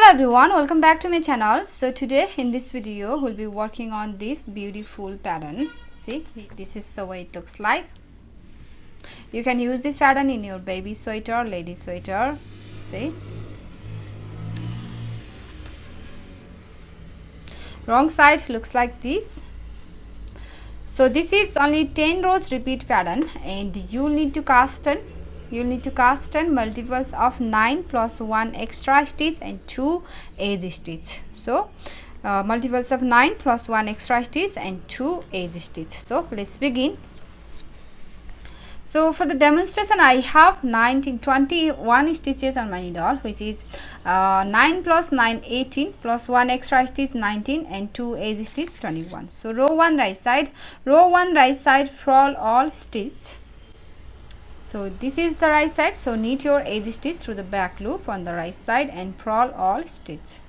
Hello everyone, welcome back to my channel. So today in this video we'll be working on this beautiful pattern. See, this is the way it looks like. You can use this pattern in your baby sweater, lady sweater. See, wrong side looks like this. So this is only 10 rows repeat pattern, and you'll need to cast on multiples of 9 plus 1 extra stitch and 2 edge stitch. So multiples of 9 plus 1 extra stitch and 2 edge stitch. So let's begin. So for the demonstration I have 21 stitches on my needle, which is 9 plus 9 18 plus 1 extra stitch 19 and 2 edge stitch 21. So row 1 right side, purl all stitch. So this is the right side, so knit your edge stitch through the back loop on the right side and purl all stitch.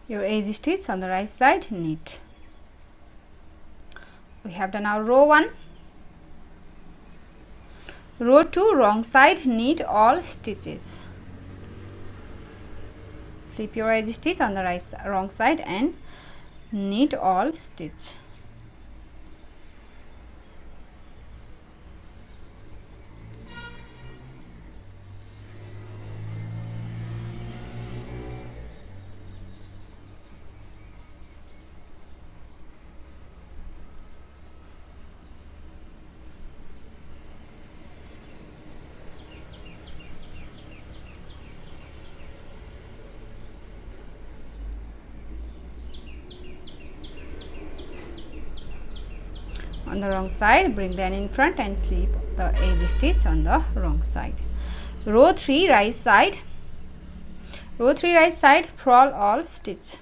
Your edge stitch on the right side, knit. We have done our row 1. Row 2, wrong side, knit all stitches. Slip your edge stitch on the wrong side and knit all stitch. On the wrong side, bring them in front and slip the edge stitch on the wrong side. Row 3 right side, purl all stitch.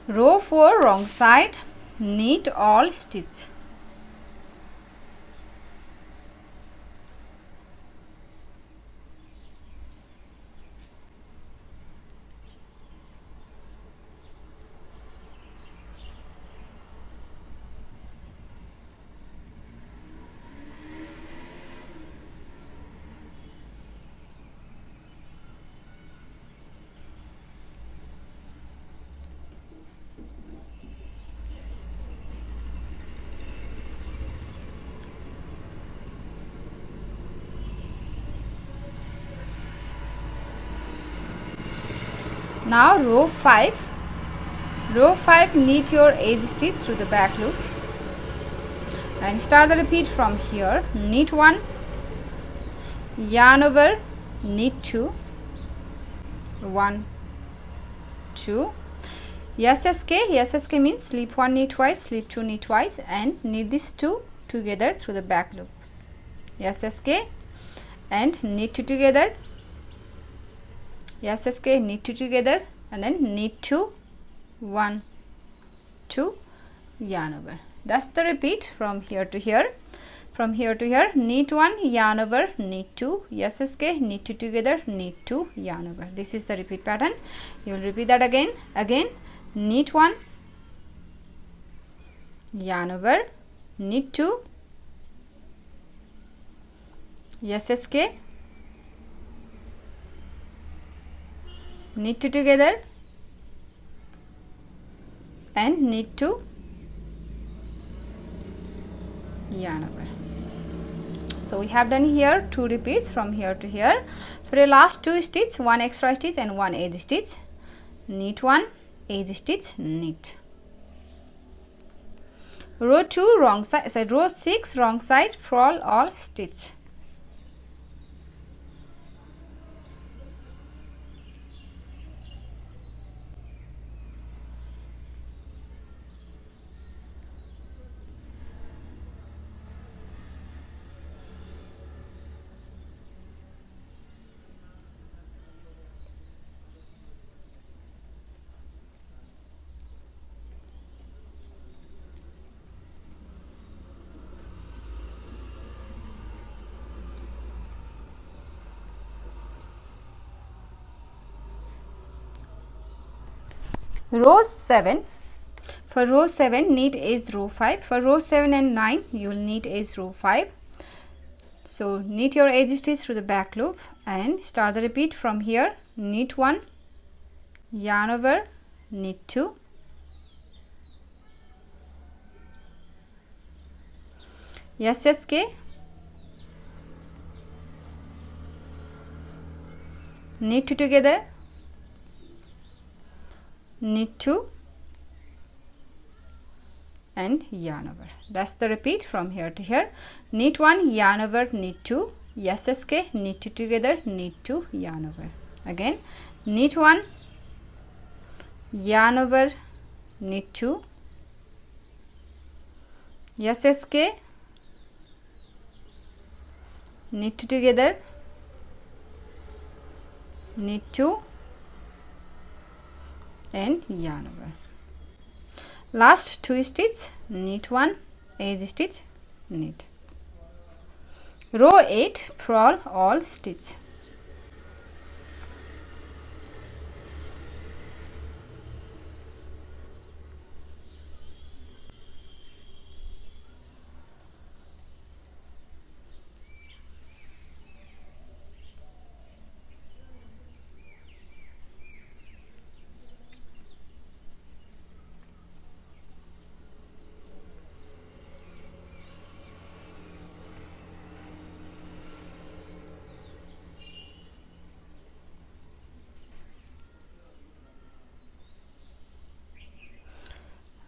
Row 4 wrong side, knit all stitch. Now row 5, knit your edge stitch through the back loop and start the repeat from here. Knit 1, yarn over, knit 2, 1, 2, SSK means slip 1 knit twice, slip 2 knit twice and knit these 2 together through the back loop. SSK and knit 2 together, SSK, knit 2 together and then knit 2, 1, 2, yarn over. That's the repeat from here to here. From here to here, knit 1, yarn over, knit 2, SSK, knit 2 together, knit 2, yarn over. This is the repeat pattern. You will repeat that again, knit 1, yarn over, knit 2, SSK, knit 2 together, and knit 2, yarn over. So we have done here 2 repeats from here to here. For the last 2 stitch, 1 extra stitch and 1 edge stitch, knit 1, edge stitch, knit. Row 2 wrong side, so row 6 wrong side, purl all stitch. Row 7, for row 7 knit is row 5. For row 7 and 9 you will knit is row 5. So knit your edge stitch through the back loop and start the repeat from here. Knit 1, yarn over, knit 2, SSK, knit 2 together, knit 2 and yarn over. That's the repeat from here to here. Knit 1, yarn over, knit 2, SSK, knit 2 together, knit 2, yarn over. Again, knit 1, yarn over, knit 2, SSK, knit 2 together, knit 2 and yarn over. Last 2 stitch, knit 1, edge stitch, knit. Row 8 purl all stitch.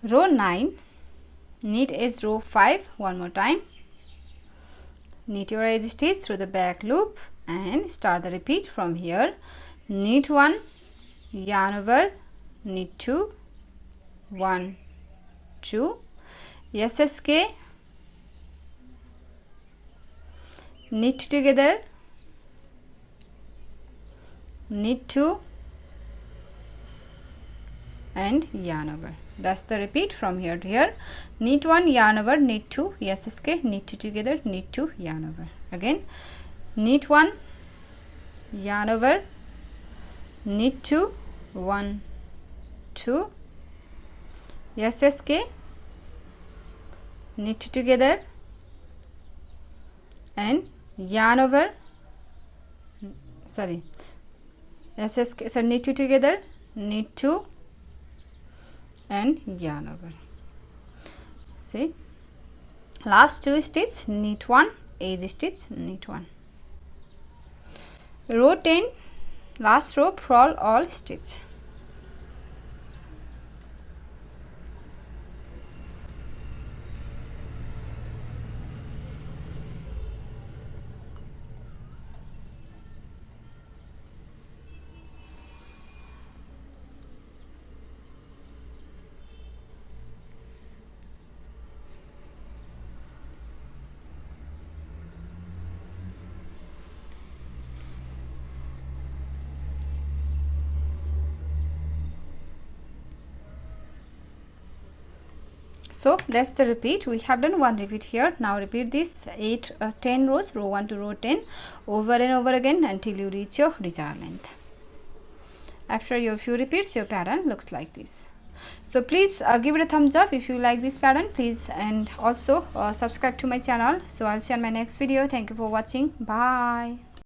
Row 9, knit is row 5 one more time. Knit your edge stitch through the back loop and start the repeat from here. Knit 1, yarn over, knit 2, 1, 2, SSK, knit together, knit 2 and yarn over. That's the repeat from here to here. Knit 1, yarn over, knit 2, SSK, knit 2 together, knit 2, yarn over. Again, knit 1, yarn over, knit 2, 1, 2, SSK, knit 2 together and yarn over, SSK, so knit 2 together, knit 2 and yarn over. See, last 2 stitch, knit 1, edge stitch, knit 1. Row 10, last row purl all stitch. So that's the repeat. We have done one repeat here. Now repeat this 10 rows, row 1 to row 10, over and over again until you reach your desired length. After your few repeats, your pattern looks like this. So please give it a thumbs up if you like this pattern, please, and also subscribe to my channel. So I'll see you on my next video. Thank you for watching. Bye.